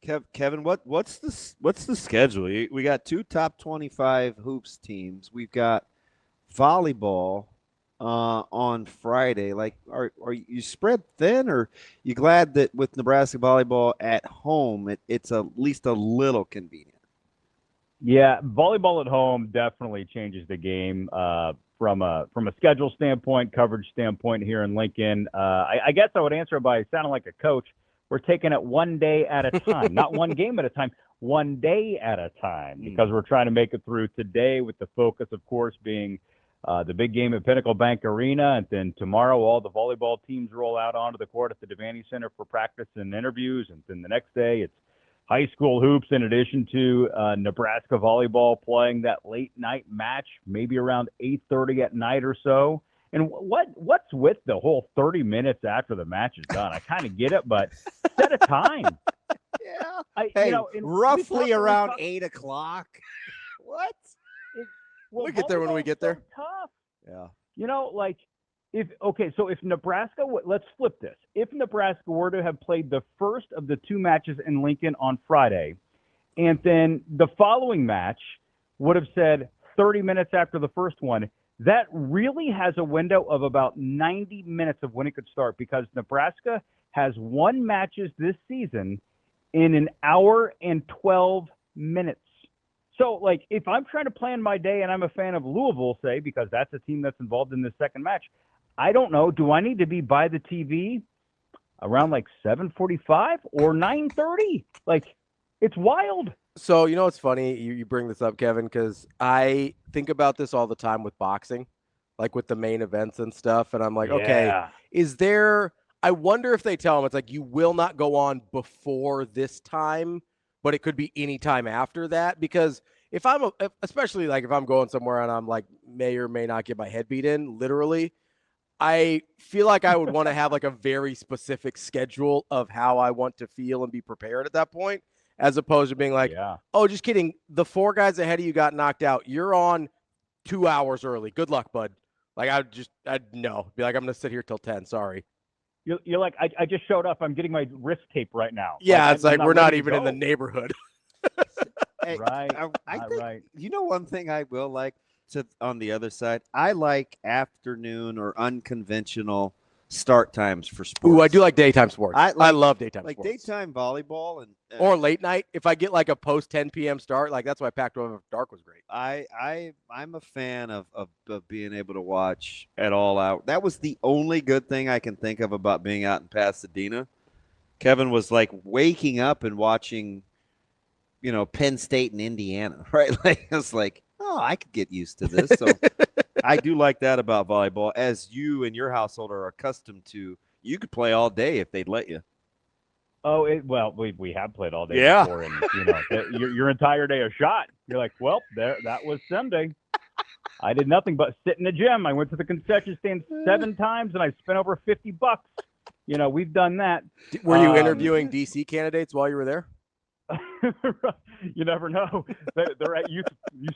Kevin, what's the schedule? We got two top 25 hoops teams. We've got volleyball on Friday. Like, are you spread thin, or you glad that with Nebraska volleyball at home, it's at least a little convenient? Yeah, volleyball at home definitely changes the game from a schedule standpoint, coverage standpoint here in Lincoln. I guess I would answer by sounding like a coach. We're taking it one day at a time, not one game at a time, one day at a time, because we're trying to make it through today with the focus, of course, being the big game at Pinnacle Bank Arena. And then tomorrow, all the volleyball teams roll out onto the court at the Devaney Center for practice and interviews. And then the next day, it's high school hoops, in addition to Nebraska volleyball playing that late night match, maybe around 8:30 at night or so. And what's with the whole 30 minutes after the match is done? I kind of get it, but set a time. Yeah. Hey, roughly around 8 o'clock. What? Well, we'll get there when we get there. So tough. Yeah. So if Nebraska, let's flip this. If Nebraska were to have played the first of the two matches in Lincoln on Friday, and then the following match would have said 30 minutes after the first one, that really has a window of about 90 minutes of when it could start, because Nebraska has won matches this season in an hour and 12 minutes. So, like, if I'm trying to plan my day and I'm a fan of Louisville, say, because that's a team that's involved in the second match, I don't know, do I need to be by the TV around like 7:45 or 9:30? Like, it's wild. So, you know what's funny? You bring this up, Kevin, because I think about this all the time with boxing, like with the main events and stuff. And I'm like, okay, I wonder if they tell them it's like, you will not go on before this time, but it could be any time after that. Because especially like if I'm going somewhere and I'm like, may or may not get my head beat in, literally, I feel like I would want to have like a very specific schedule of how I want to feel and be prepared at that point, as opposed to being like, oh, just kidding. The four guys ahead of you got knocked out. You're on 2 hours early. Good luck, bud. Like, I'd no. Be like, I'm going to sit here till 10. Sorry. You're like, I just showed up. I'm getting my wrist tape right now. Yeah, it's like we're not even in the neighborhood. Hey, right. I think, right. You know, one thing I will like on the other side, I like afternoon or unconventional start times for sports. Ooh, I do like daytime sports. I love daytime sports. Like daytime volleyball and or late night. If I get like a post 10 p.m. start, like that's why Pac-12 Dark was great. I'm a fan of being able to watch at all out. That was the only good thing I can think of about being out in Pasadena. Kevin was like waking up and watching, Penn State and Indiana, right? Like, I was like, oh, I could get used to this. So I do like that about volleyball. As you and your household are accustomed to, you could play all day if they'd let you. Oh, we have played all day Yeah. before, and your entire day a shot. You're like, well, that was Sunday. I did nothing but sit in the gym. I went to the concession stand 7 times, and I spent over $50. We've done that. Were you interviewing DC candidates while you were there? You never know. They're at youth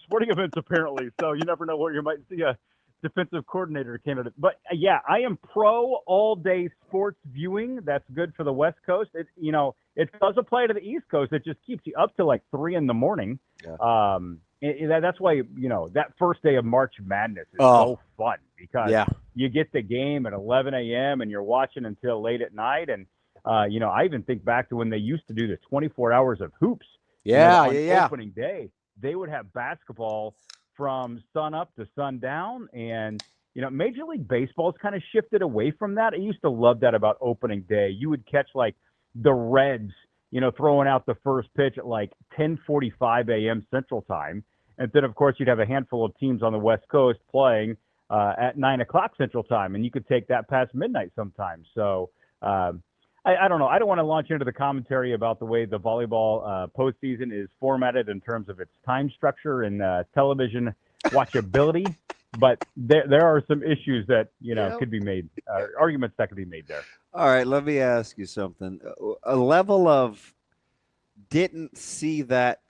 sporting events apparently, so you never know where you might see a defensive coordinator candidate. But yeah, I am pro all day sports viewing. That's good for the West Coast. It does apply to the East Coast. It just keeps you up till like 3 a.m. Yeah. That's why that first day of March Madness is so fun, because you get the game at 11 a.m. and you're watching until late at night. And I even think back to when they used to do the 24 hours of hoops. On opening day, they would have basketball from sun up to sundown. And, Major League Baseball has kind of shifted away from that. I used to love that about opening day. You would catch like the Reds, throwing out the first pitch at like 10:45 a.m. Central Time. And then, of course, you'd have a handful of teams on the West Coast playing at 9 o'clock Central Time. And you could take that past midnight sometimes. So, I don't know. I don't want to launch into the commentary about the way the volleyball postseason is formatted in terms of its time structure and television watchability, but there are some issues that could be made, arguments that could be made there. All right, let me ask you something. A level of didn't see that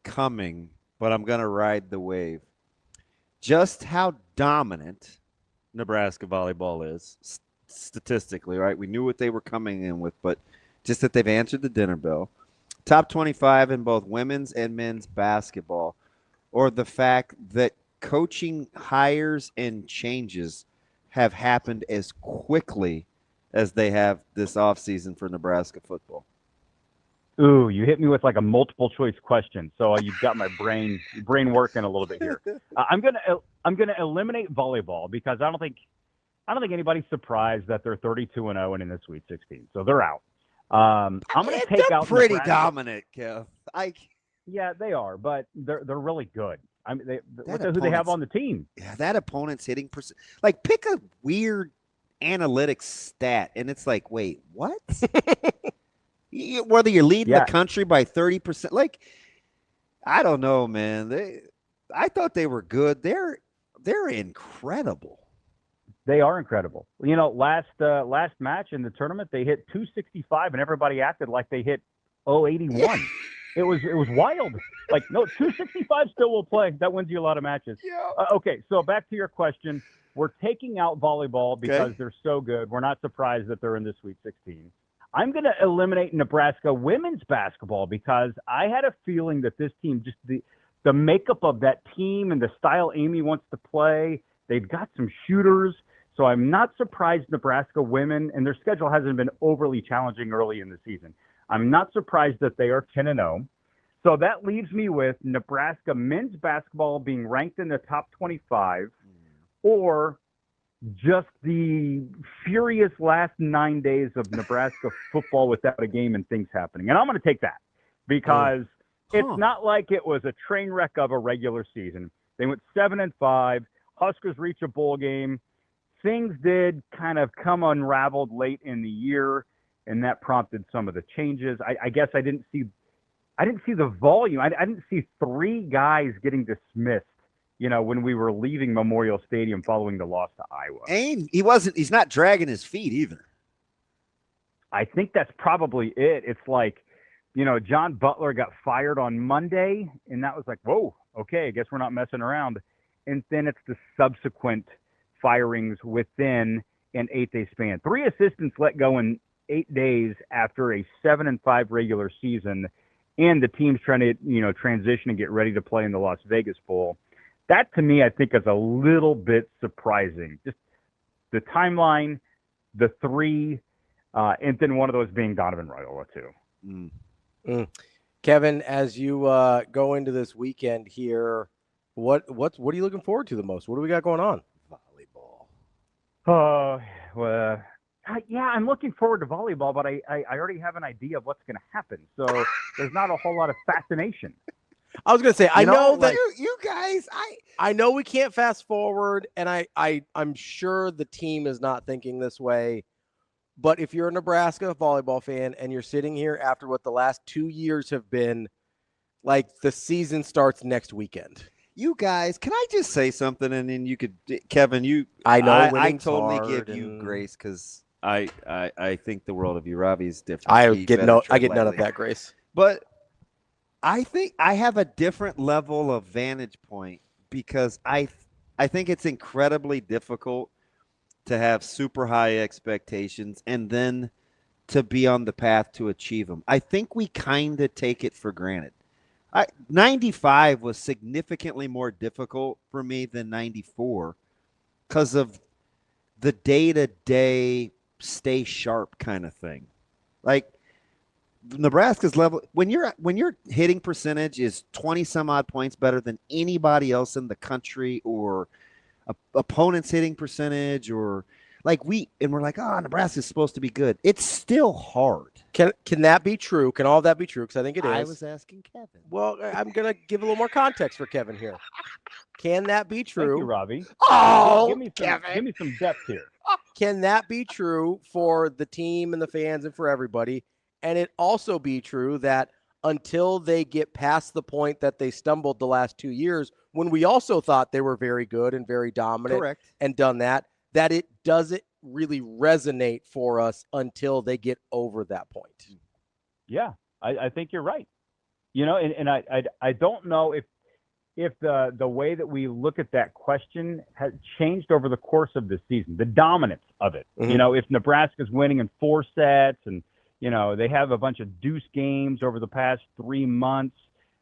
coming, but I'm going to ride the wave. Just how dominant Nebraska volleyball is. Statistically, right? We knew what they were coming in with, but just that they've answered the dinner bell. top 25 in both women's and men's basketball, or the fact that coaching hires and changes have happened as quickly as they have this offseason for Nebraska football? Ooh, you hit me with like a multiple choice question, so you've got my brain working a little bit here. I'm gonna eliminate volleyball because I don't think anybody's surprised that they're 32-0 and in the Sweet 16, so they're out. I'm gonna take out pretty Nebraska. dominant, Kev. Yeah, they are, but they're really good. I mean, look at who they have on the team. Yeah, that opponent's hitting percent. Like, pick a weird analytics stat, and it's like, wait, what? Whether you're leading the country by 30%, like, I don't know, man. I thought they were good. They're incredible. They are incredible. You know, last match in the tournament, they hit 265, and everybody acted like they hit 081. It was wild. Like, no, 265 still will play. That wins you a lot of matches. Yeah. Okay, so back to your question. We're taking out volleyball because they're so good. We're not surprised that they're in the Sweet 16. I'm going to eliminate Nebraska women's basketball because I had a feeling that this team, just the makeup of that team and the style Amy wants to play, they've got some shooters. So I'm not surprised Nebraska women, and their schedule hasn't been overly challenging early in the season. I'm not surprised that they are 10-0. So that leaves me with Nebraska men's basketball being ranked in the top 25, or just the furious last 9 days of Nebraska football without a game and things happening. And I'm going to take that because it's not like it was a train wreck of a regular season. They went 7-5. Huskers reach a bowl game. Things did kind of come unraveled late in the year, and that prompted some of the changes. I guess I didn't see the volume. I didn't see three guys getting dismissed, you know, when we were leaving Memorial Stadium following the loss to Iowa. And he's not dragging his feet either. I think that's probably it. It's like, you know, John Butler got fired on Monday, and that was like, whoa, okay, I guess we're not messing around. And then it's the subsequent firings within an 8-day span. 3 assistants let go in 8 days after a 7-5 regular season, and the team's trying to, you know, transition and get ready to play in the Las Vegas Bowl. That, to me, I think is a little bit surprising. Just the timeline, the 3, and then one of those being Donovan Raiola, too. Kevin, as you go into this weekend here, what are you looking forward to the most? What do we got going on? Volleyball. Well, yeah, I'm looking forward to volleyball, but I already have an idea of what's going to happen. So there's not a whole lot of fascination. I was going to say, I know that you guys, I know we can't fast forward, and I'm sure the team is not thinking this way. But if you're a Nebraska volleyball fan and you're sitting here after what the last 2 years have been, like, the season starts next weekend. You guys, can I just say something? And then you could, Kevin, I know I totally give you grace because I think the world of you. Ravi's different. I get none of that grace. But I think I have a different level of vantage point because I think it's incredibly difficult to have super high expectations and then to be on the path to achieve them. I think we kind of take it for granted. 95 was significantly more difficult for me than 94 because of the day-to-day stay sharp kind of thing. Like, Nebraska's level, when your hitting percentage is 20 some odd points better than anybody else in the country, or opponent's hitting percentage, or like we're like, oh, Nebraska's supposed to be good. It's still hard. Can that be true? Can all that be true? Because I think it is. I was asking Kevin. Well, I'm gonna give a little more context for Kevin here. Can that be true? Thank you, Ravi. Oh, give me some depth here. Can that be true for the team and the fans and for everybody? And it also be true that until they get past the point that they stumbled the last 2 years, when we also thought they were very good and very dominant, correct, and done that it doesn't really resonate for us until they get over that point. Yeah, I think you're right. You know, and I don't know if the way that we look at that question has changed over the course of the season, the dominance of it. Mm-hmm. You know, if Nebraska's winning in 4 sets and, they have a bunch of deuce games over the past 3 months.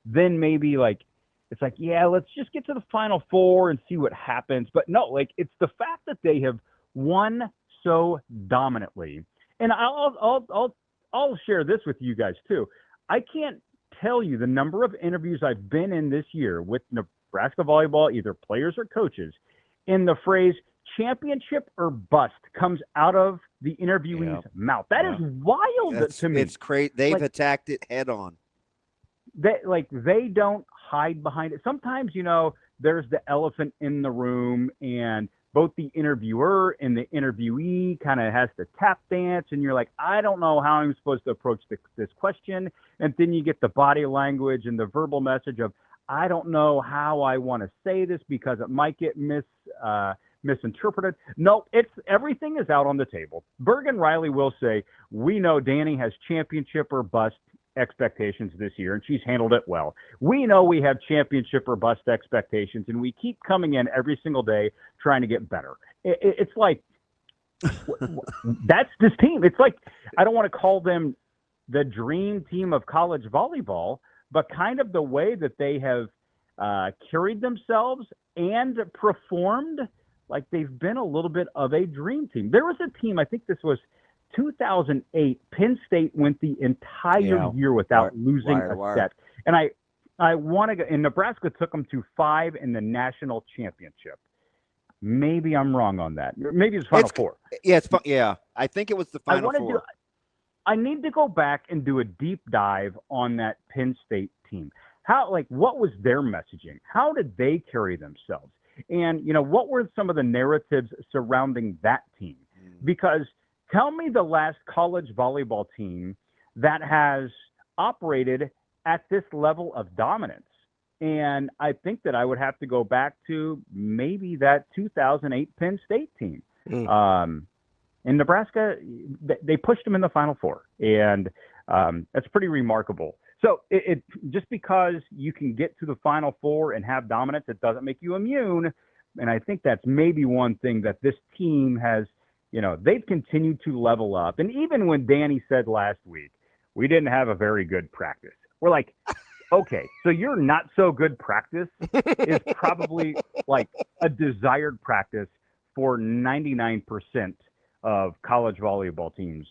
Then maybe it's like, yeah, let's just get to the Final Four and see what happens. But no, it's the fact that they have won so dominantly. And I'll share this with you guys too. I can't tell you the number of interviews I've been in this year with Nebraska volleyball, either players or coaches, in the phrase championship or bust comes out of the interviewee's mouth. That is wild to me. It's crazy. They've attacked it head on. They don't hide behind it. Sometimes, there's the elephant in the room, and both the interviewer and the interviewee kind of has to tap dance, and you're like, I don't know how I'm supposed to approach this question. And then you get the body language and the verbal message of, I don't know how I want to say this because it might get misinterpreted. No, everything is out on the table. Bergen Riley will say, we know Danny has championship or bust expectations this year, and she's handled it well. We know we have championship or bust expectations, and we keep coming in every single day trying to get better. It's like, that's this team. It's like, I don't want to call them the dream team of college volleyball, but kind of the way that they have carried themselves and performed, like they've been a little bit of a dream team. There was a team, I think this was 2008, Penn State went the entire year without losing a set. And I want to go, and Nebraska took them to 5 in the national championship. Maybe I'm wrong on that. Maybe it's Final Four. Yeah, I think it was the Final Four. I need to go back and do a deep dive on that Penn State team. What was their messaging? How did they carry themselves? And, what were some of the narratives surrounding that team? Because tell me the last college volleyball team that has operated at this level of dominance. And I think that I would have to go back to maybe that 2008 Penn State team. In Nebraska, they pushed them in the Final Four, and that's pretty remarkable. So it just because you can get to the Final Four and have dominance, it doesn't make you immune. And I think that's maybe one thing that this team has, they've continued to level up. And even when Danny said last week, we didn't have a very good practice, we're like, okay, so your not so good practice is probably like a desired practice for 99% of college volleyball teams,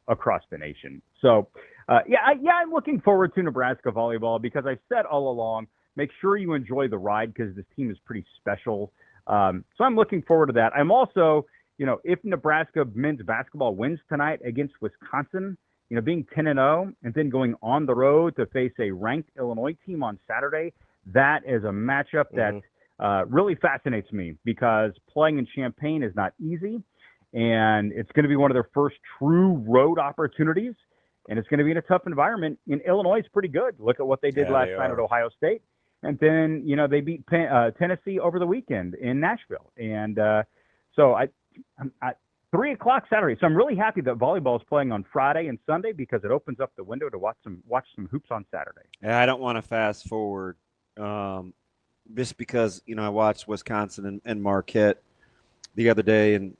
across the nation. So, I'm looking forward to Nebraska volleyball because I said all along, make sure you enjoy the ride because this team is pretty special. So I'm looking forward to that. I'm also, if Nebraska men's basketball wins tonight against Wisconsin, being 10-0 and then going on the road to face a ranked Illinois team on Saturday, that is a matchup that really fascinates me because playing in Champaign is not easy. And it's going to be one of their first true road opportunities. And it's going to be in a tough environment. And Illinois is pretty good. Look at what they did last night at Ohio State. And then, they beat Tennessee over the weekend in Nashville. And so I 3 o'clock Saturday. So I'm really happy that volleyball is playing on Friday and Sunday because it opens up the window to watch some hoops on Saturday. Yeah, I don't want to fast forward just because, I watched Wisconsin and Marquette the other day. And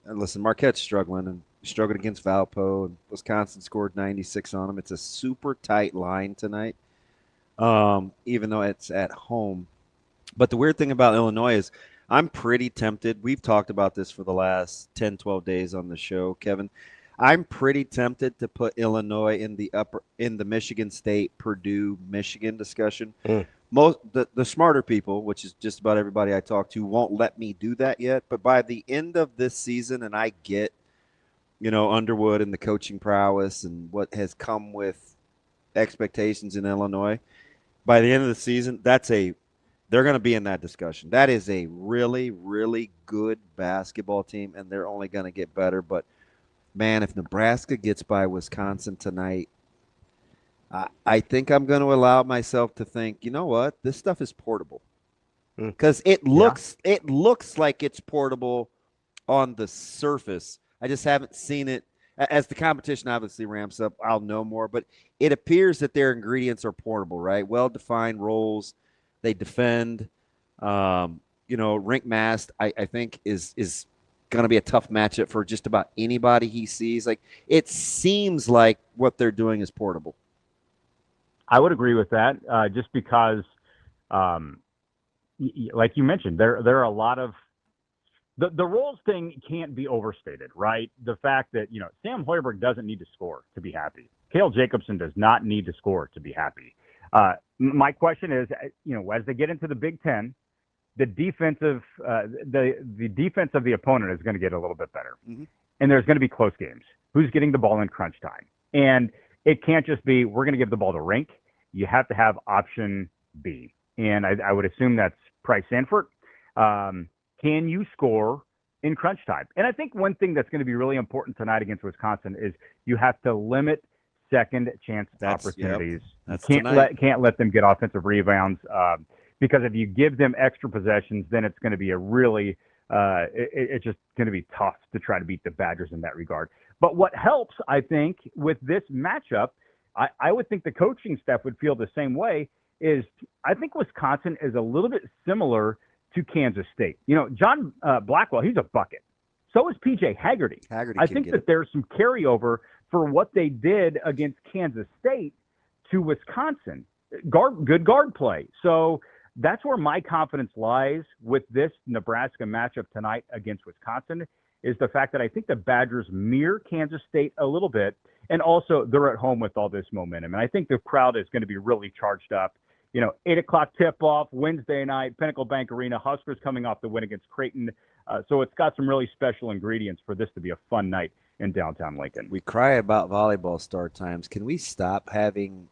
listen, Marquette's struggling and struggled against Valpo, and Wisconsin scored 96 on them. It's a super tight line tonight, even though it's at home. But the weird thing about Illinois is I'm pretty tempted. We've talked about this for the last 10, 12 days on the show, Kevin. I'm pretty tempted to put Illinois in the Michigan State, Purdue, Michigan discussion. Most the smarter people, which is just about everybody I talk to, won't let me do that yet. But by the end of this season, and I get, Underwood and the coaching prowess and what has come with expectations in Illinois, by the end of the season, they're going to be in that discussion. That is a really, really good basketball team, and they're only going to get better. But, man, if Nebraska gets by Wisconsin tonight, I think I'm going to allow myself to think, you know what, this stuff is portable. Because it looks like it's portable on the surface. I just haven't seen it. As the competition obviously ramps up, I'll know more. But it appears that their ingredients are portable, right? Well-defined roles. They defend. Rink Mast, I think, is going to be a tough matchup for just about anybody he sees. Like, it seems like what they're doing is portable. I would agree with that, just because, like you mentioned, there are a lot of the roles thing can't be overstated, right? The fact that, Sam Hoiberg doesn't need to score to be happy. Cale Jacobson does not need to score to be happy. My question is, as they get into the Big Ten, the defense of the opponent is going to get a little bit better, and there's going to be close games. Who's getting the ball in crunch time? And it can't just be we're going to give the ball to Rink. You have to have option B, and I would assume that's Price Sanford. Can you score in crunch time? And I think one thing that's going to be really important tonight against Wisconsin is you have to limit second chance opportunities. You can't let them get offensive rebounds, because if you give them extra possessions, then it's going to be a really it's just going to be tough to try to beat the Badgers in that regard. But what helps, I think, with this matchup, I would think the coaching staff would feel the same way, is I think Wisconsin is a little bit similar to Kansas State. John Blackwell, he's a bucket. So is PJ Haggerty. I think that there's some carryover for what they did against Kansas State to Wisconsin. Good guard play. So that's where my confidence lies with this Nebraska matchup tonight against Wisconsin, is the fact that I think the Badgers mirror Kansas State a little bit, and also they're at home with all this momentum. And I think the crowd is going to be really charged up. 8 o'clock tip-off, Wednesday night, Pinnacle Bank Arena, Huskers coming off the win against Creighton. So it's got some really special ingredients for this to be a fun night in downtown Lincoln. We cry about volleyball start times. Can we stop having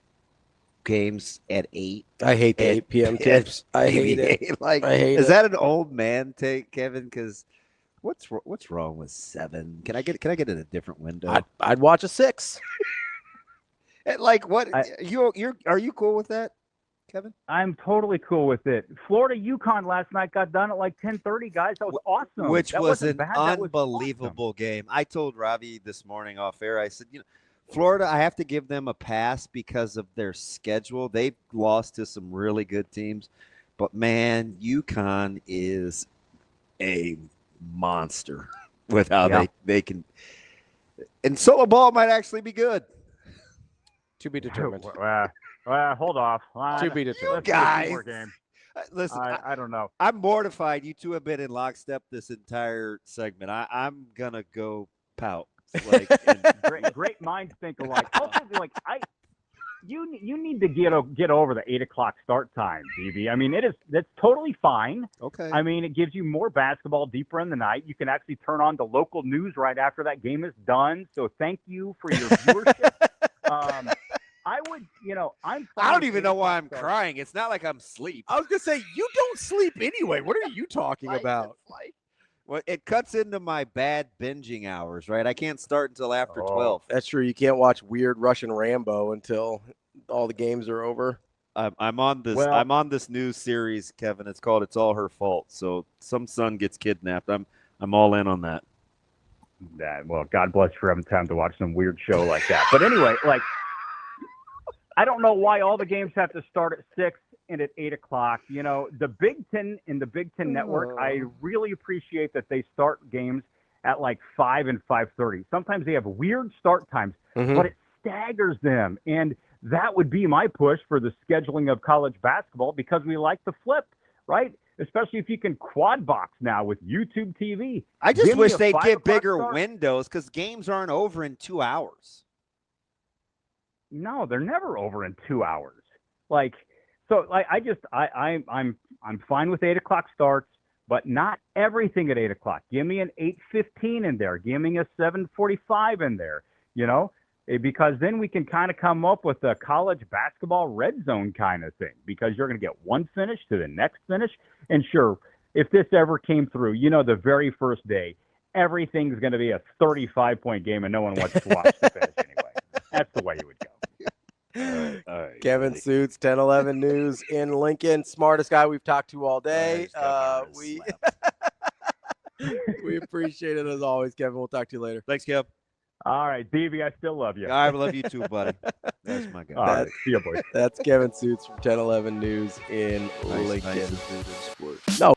games at 8? I hate the 8 p.m. tips. I hate it. Is that an old man take, Kevin? Because what's wrong with 7? Can I get it in a different window? I'd watch a 6. What? Are you cool with that, Kevin? I'm totally cool with it. Florida UConn last night got done at 10:30, guys. That was awesome. Which was an unbelievable game. I told Ravi this morning off air, I said, Florida, I have to give them a pass because of their schedule. They've lost to some really good teams. But, man, UConn is a monster with how they can. And solo ball might actually be good. To be determined. Hold off. To be determined. Guys. Listen, I don't know. I'm mortified. You two have been in lockstep this entire segment. I'm going to go pout. Great minds think alike. You need to get over the 8 o'clock start time, DB. I mean, that's totally fine. Okay. I mean, it gives you more basketball deeper in the night. You can actually turn on the local news right after that game is done. So thank you for your viewership. I'm fine. I don't even know why I'm crying. It's not like I'm asleep. I was gonna say, you don't sleep anyway. What are you talking about? Well, it cuts into my bad binging hours, right? I can't start until after 12. That's true. You can't watch weird Russian Rambo until all the games are over. I'm on this. I'm on this new series, Kevin. It's called "It's All Her Fault." So some son gets kidnapped. I'm all in on that. Well, God bless you for having time to watch some weird show like that. But anyway, I don't know why all the games have to start at 6 and at 8 o'clock. The Big Ten and the Big Ten Network, I really appreciate that they start games at 5 and 5:30. Sometimes they have weird start times, but it staggers them. And that would be my push for the scheduling of college basketball, because we like to flip, right? Especially if you can quad box now with YouTube TV. I just wish they'd get bigger windows, because games aren't over in 2 hours. No, they're never over in 2 hours. I'm fine with 8 o'clock starts, but not everything at 8 o'clock. Give me an 8:15 in there. Give me a 7:45 in there, because then we can kind of come up with a college basketball red zone kind of thing, because you're going to get one finish to the next finish. And sure, if this ever came through, the very first day, everything's going to be a 35-point game and no one wants to watch the finish anyway. That's the way it would go. All right. Kevin Sjuts, 10-11 News in Lincoln. Smartest guy we've talked to all day. We appreciate it as always, Kevin. We'll talk to you later. Thanks, Kev. All right, Davey, I still love you. I love you too, buddy. That's my guy. All right. See you, boys. That's Kevin Sjuts from 10-11 News in Lincoln. Nice. No.